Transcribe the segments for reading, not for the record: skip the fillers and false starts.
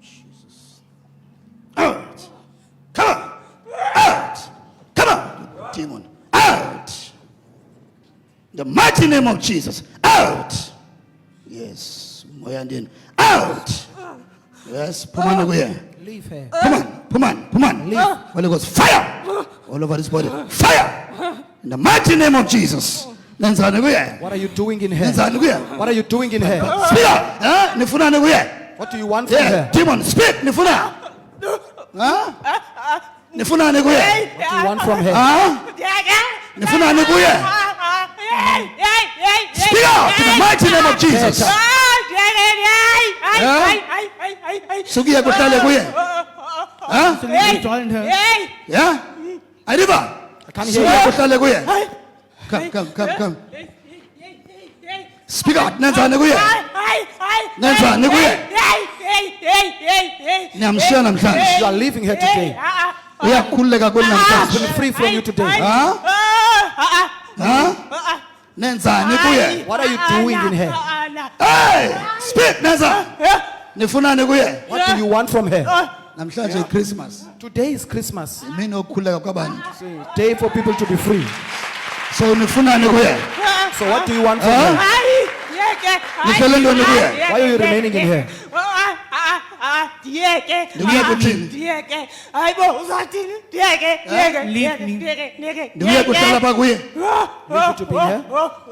Jesus. Out. Come on. Out. Come on. Demon. Out. In the mighty name of Jesus. Out. Yes. Moyandin. Out. Yes. Pumani where? Leave her. Puman. Leave. Holy Ghost. Fire. All over this body. Fire. In the mighty name of Jesus. What are you doing in her? What are you doing in her? Speak up. Huh? Nifuna nikuye. What do you want from Yeah. her? Demon. Speak. Nifuna. Huh? Nifuna nikuye. What do you want from her? Huh? Nifuna nikuye. Speak out in the mighty name of Jesus. Sugiye kuhlale kuye. Huh? Join her. Yeah? Arriba. I can't hear Sugiye you. kuhlale kuye. Come. Speak out. Nenzani kuye. Nenzani kuye. Niyamshiya namhlanje. You are leaving her today. Uyakhululeka kweli namhlanje. Be free from you today. Huh? Huh? Nenzani kuye. What are you doing in her? Hey! Speak, Neza. Nifunani kuye. What do you want from her? Namhlanje Christmas. Today is Christmas. Mina ukukhuleka kwabantu. It's a day for people to be free. So nifunani kuye. So what do you want from her? Nihlele ntoni kuye. Why are you remaining in her? Ndikuye kuthini? Ndikuye kuhlala pha kuye. Leave you to be in her?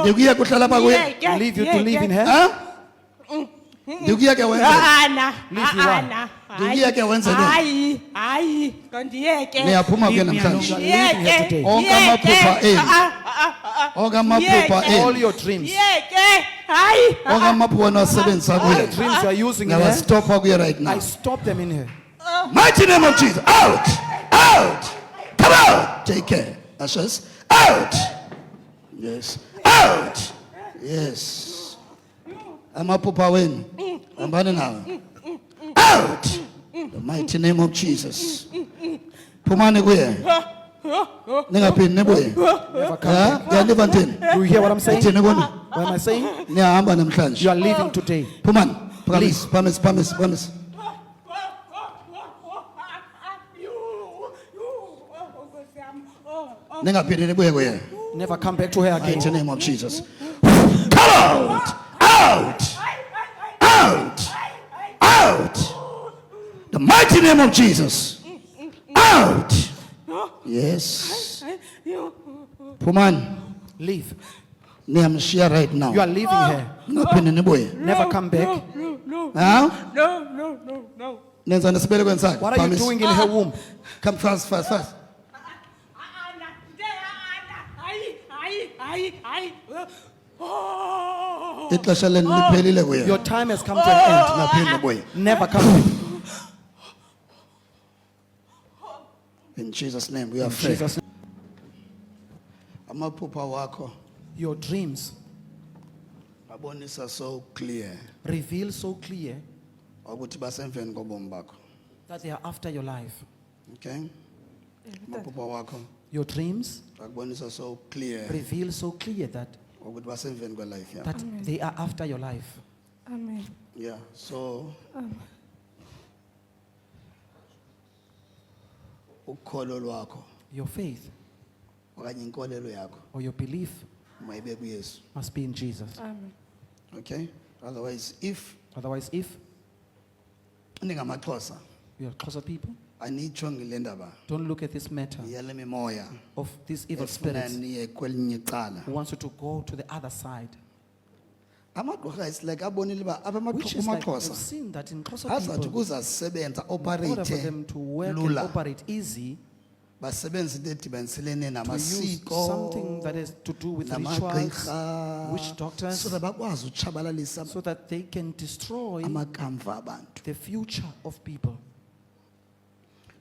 Ndikuye kuhlala pha kuye. Leave you to live in her? Huh? Ndikuye ke wenze. Ndikuye ke wenze le. Niyaphuma ke namhlanje. Leaving her today. Onke amaphupha enu. Onke amaphupha All enu. your dreams. Onke amaphupha nawasebenzisa All the kuye. dreams you are using in her. Ngiyawastopha kuye right now. I stop them in her. Mighty name of Jesus. Out. Out. Come out. Take care. Ashes. Out. Yes. Out. Yes. Amaphupha wenu. Hambani nawe. Out. The mighty name of Jesus. Phumani kuye. Ningaphindi nibuye. Never come Ha? back. Ngiyaniva ntini? Do you hear what I'm saying? Uthini kuni? What am I saying? Niyahamba namhlanje. You are leaving today. Phumani. Promise. Ningaphindi nibuye kuye. Never come back to her Mighty again. name of Jesus. Come out! Out! Out! Out! The mighty name of Jesus. Out! Yes. Puman, Leave. niyamshiya right now. You are leaving her. Ngaphinde nibuye. Never come back. Huh? No. Nenza nesibelekweni sakhe. What are you doing in her womb? Come fast. Ixesha lenu liphelile kuye. Your time has come to an end. Ngaphinde nibuye. Never come back. In Jesus' name we are In free. Jesus' name. Amaphupha wakho Your dreams abonisa so clear reveal so clear ukuthi basemveni kobomi bakho. that they are after your life. Okay? Amaphupha wakho Your dreams akubonisa so clear reveal so clear that ukuthi basemveni kwelife yakho. that they are after your life. Amen. Yeah, so ukholo lwakho Your faith okanye inkolelo yakho or your belief mayibe kuYesu. must be in Jesus. Amen. Okay? Otherwise if Otherwise, if ningamaXhosa you are closer people, anitsho ngile ndaba don't look at this matter yale mimoya of these evil efuna spirits niye kwelinye icala. who wants you to go to the other side. Amagqirha is like abonile uba Which is like, I've amaXhosa seen that in closer azathi people, kuza sebenza in order for operate them to work and lula operate easy, basebenza into edibaniselene to use namasiko something that is to do with rituals, namagqirha witch doctors, so that bakwazi utshabalalisa so that they can destroy amakamva abantu. the future of people.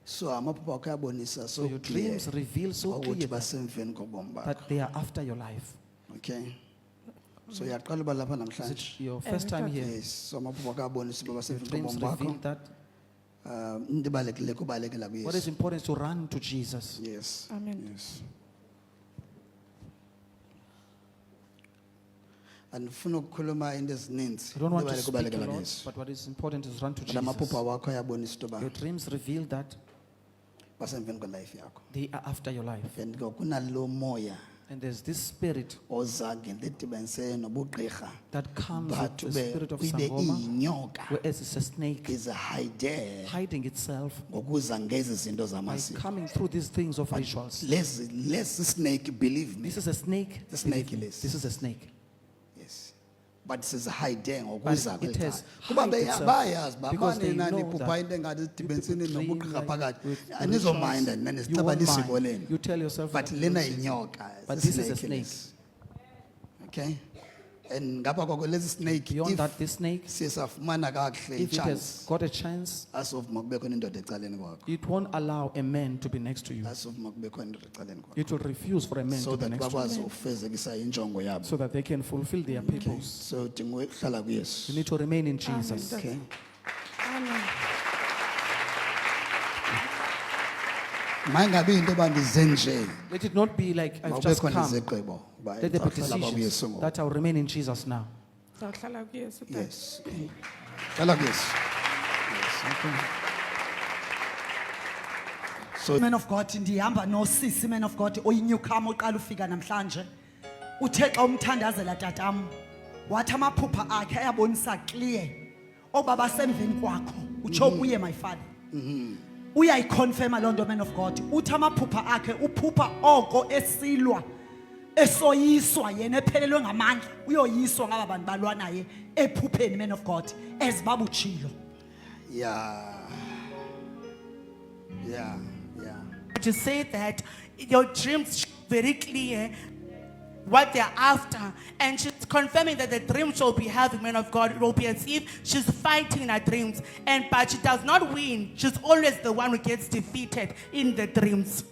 So amaphupha akho ayabonisa So so your clear dreams reveal so ukuthi clear basemveni kobomi bakho. that they are after your life. Okay, so uyaqala uba lapha Is namhlanje. it your first time here? Yes, so amaphupha akho ayabonisa uba Your basemveni dreams kobomi bakho. reveal that. Into ebalulekile kubalekela What is kuYesu. important is to run to Jesus. Yes. Amen. Yes. andifuna ukukhuluma into ezininzi I don't want to Kubaleka- speak a kubalekela lot, ngeso. but what is important is run to Kodwa amaphupha Jesus. wakho ayabonisa into yoba Your dreams reveal that basemveni kwelife yakho they are after your life. and ke kunalo moya And there's this spirit oza ngento edibanise nobugqirha that comes but with the spirit of ibe Sangoma, iyinyoka whereas it's a snake is hide hiding itself ngokuza ngezi zinto by zamasiko coming through these things of rituals. lesi snake believe me This is a snake. The snake Believe me, is. This is a snake. yes but sisihide ngokuza But it has kuba hide itself bayazi uba because they banina know niphupha that into engathi you dibentsini dream nobugqirha like phakathi with anizominda rituals. nina You sicaba won't lisiko mind. lenu You tell yourself, but "Don't lena do this." inyoka But this is a snake snake. lesi. Okay, and ngapha kwako lesi snake Beyond if that, this snake, siye safumana kakuhle if it ichance has got a chance, asovuma kube khona indoda ecaleni kwakho it won't allow a man to be next to you. asovuma kube khona indoda ecaleni kwakho It will refuse for a man so to be that next to bakwazi you, ufezekisa injongo yabo so that they can fulfill their purpose. so dinga ukuhlala kuyesu You need to remain in Jesus. okay Amen. mayingabi into bandize nje Let it not be like I've mawube just khona come. izigqibo uba Let there be ndizawuhlala kwakuyesu decisions ngoku. that I'll remain in Jesus now. Zawuhlala kuyesu tata. yes hlala kuyesu yes okay so Man of God ndihamba nosisi man of God oyinyukama oqala ufika namhlanje uthe xa umthandazela tatam wathi amaphupha akhe ayabonisa clear oba basemveni kwakho utsho kuye my father uyayiconfirma loo nto man of God uthi amaphupha akhe uphupha oko esilwa esoyiswa yena ephelelwe ngamandla uyoyiswa ngaba bantu balwa naye ephupheni man of God ezibabutshilo yeah yeah yeah To say that your dreams show very clear what they're after, and she's confirming that the dream she'll be having, man of God, it will be as if she's fighting in her dreams, and but she does not win. She's always the one who gets defeated in the dreams.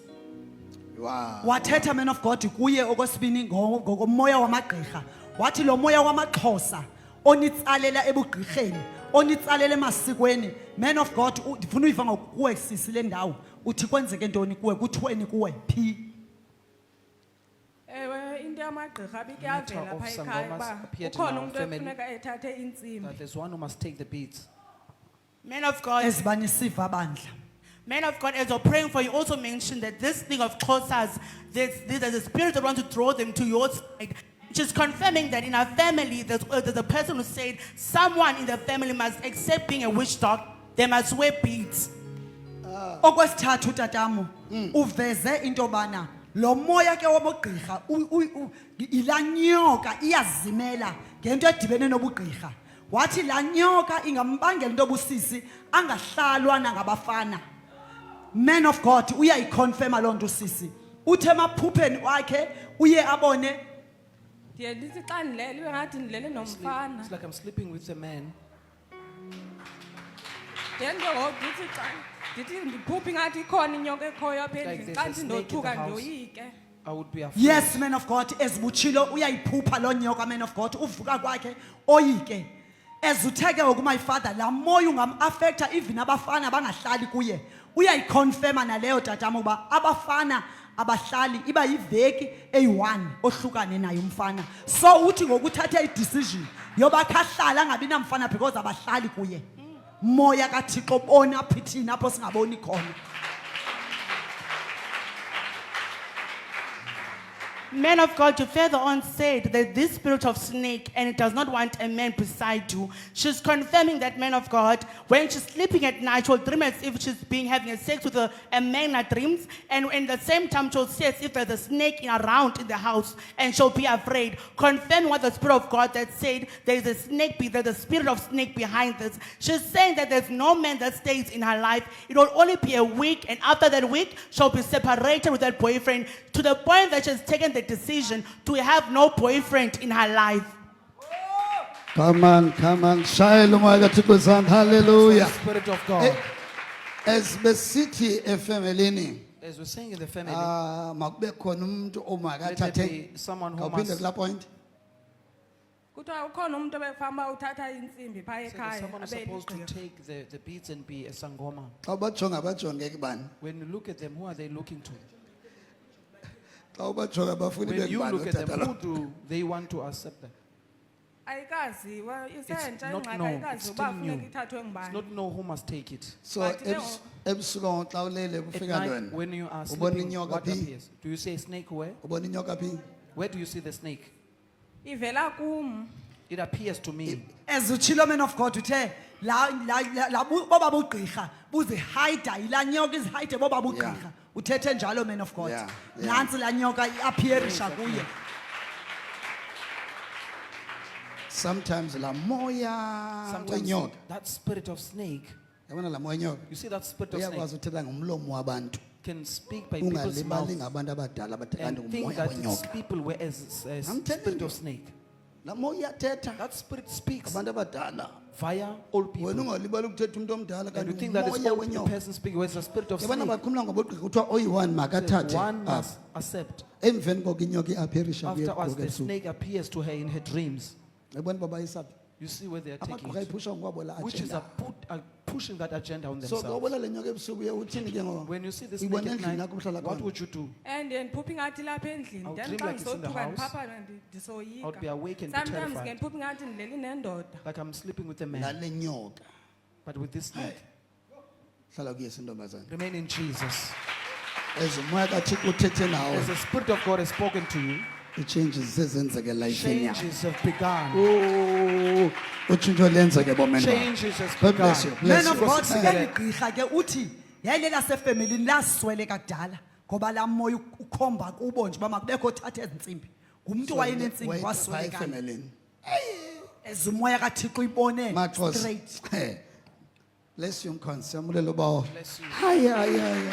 wow wathetha man of God kuye okwesibini ngomoya wamagqirha wathi lo moya wamaxhosa onitsalela ebugqirheni onitsalela emasikweni man of God ndifuna uyiva ngokuwe sisi le ndawo uthi kwenzeke ntoni kuwe kuthiweni kuwe phi Ewe into yamagqirha Matter bikuyavela of pha ekhaya Sangomas uba appeared in ukhona our umuntu family. efuneka ethathe intsimbi. That there's one who must take the beads. Man of God, ezibanisiva bandla man of God, as you're praying for, you also mentioned that this thing of closers, there's a spirit that wants to draw them to your side. She's confirming that in her family, there's a person who said someone in the family must, except being a witch doctor, they must wear beads. okwesithathu utatamu uveze into bana lo moya ke wobugqirha ila nyoka iyazimela ngento edibene nobugqirha wathi la nyoka ingambangela into obusisi angahlalwa nangabafana man of God uyayiconfirma loo nto usisi uthe emaphupheni wakhe uye abone Ndiye ndithi xa ndilele ibe ngathi ndilele nomfana. It's like I'm sleeping with a man. Then ke ngoku ndithi xa ndithi ndiphuphe ngathi ikhona inyoka ekhoyo apha Like endlini there's xa a ndithi snake in the ndothuka house. ndoyike. I would be afraid. yes man of God ezibutshilo uyayiphupha loo nyoka man of God uvuka kwakhe oyike ezuthe ke ngoku my father laa moya ungam-afektha even abafana bangahlali kuye uyayiconfirma naleyo tatama uba abafana abahlali iba yiveki eyi-1 ohlukane naye umfana so uthi ngokuthathe idecision yoba khahlala angabi namfana because abahlali kuye moya kathixo bona phithini apho singaboni khona Man of God, you further on said that this spirit of snake, and it does not want a man beside you. She's confirming that, man of God, when she's sleeping at night, she'll dream as if she's having a sex with a man in her dreams, and in the same time she'll see as if there's a snake around in the house, and she'll be afraid. Confirming what the spirit of God that said there's a snake, there's a spirit of snake behind this. She's saying that there's no man that stays in her life. It will only be a week, and after that week, she'll be separated with that boyfriend to the point that she's taken the decision to have no boyfriend in her life. come on shayela umoya kathixo izandla hallelujah The Spirit of God. as besithi efamilini As we're saying in the family, makube khona umuntu let there omakathathe be someone who awuphinde must. kulaa point Kuthiwa ukhona umuntu ebefamba uthatha intsimbi pha So there's ekhaya someone who's abe supposed to ligqirha. take the beads and be a sangoma. xa ubajonga bajonge kubani When you look at them, who are they looking to? xa ubajonga bafuni When you bekubani look at them, utata who lo do they want to accept them? ayikaziwa isentsha not ingxaki known. It's ayikazi still uba new. funeka ithathwe It's ngubani. not know who must take it. So But they ebusuku xa ulele At kufika night, ntoni? when you are Ubona sleeping, inyoka what phi? appears? Do you see a snake where? Ubona inyoka phi? Where do you see the snake? ivela kum. It appears to me. As utshilo man of God uthe boba bugqirha buzihayida yilaa nyoka izihayide boba bugqirha uthethe njalo man of God Yeah, yeah. nantsi laa nyoka iappearisha kuye. Sometimes la moya Sometimes wenyoka. that spirit of snake, Yabona la moya wenyoka. you see that spirit of snake Uyakwazi uthetha ngomlomo wabantu. can speak by people's mouth Ungalibali ngabantu abadala abathi kanti and think ngumoya that it's wenyoka. people were as a I'm telling spirit you. of snake. La moya thetha That spirit speaks abantu abadala. via old people. Wena ungalibali ukuthetha umuntu omdala And you kanti think that it's ngumoya old wenyoka. person speaking, whereas the spirit of Yabona snake. baqhumla ngobugqirha kuthiwa oyi-one makathathe One apha. must accept. Emveni koko inyoka iappearisha Afterwards, the snake appears to her in her dreams. yabona uba bayisaphi You see where they are taking amagqirha it. ayiphusha ngokwabo la Which is agenda are pushing that agenda on so xa themselves. ubona le nyoka ebusuku uye uthini ke ngoku When you see the snake ibona at endlini night, yakho uhlala what khona would you do? And ndiphupha ingathi lapha endlini I'll then dream xa like it's in the ndizothuka house. ndiphaphana I'll be ndisoyika. awake and be Sometimes terrified. ke ndiphupha ingathi ndilele nendoda. Like I'm sleeping with a man. nale nyoka But with this snake, hlala kuye sintombazana remain in Jesus. as umoya kathixo uthethe nawe As the Spirit of God has spoken to you, i-changes zezenzeke elifeni yakho changes have begun. Oh, utshintsho lenzeke bomeni bakho. Changes has God bless you. begun. Bless Man you. of God Sisikele. eli gqirha ke uthi yayile lasefemelini lasweleka kudala ngoba laa moya ukhomba kubo nje uba makubekho othatha ezi ntsimbi ngumntu wayenentsimbi Wait, wasweleka efemelini. as umoya kathixo uyibone Maxhosa. straight. Bless you mkhonsi yamulela ubawo Bless you. hayi hayi hayi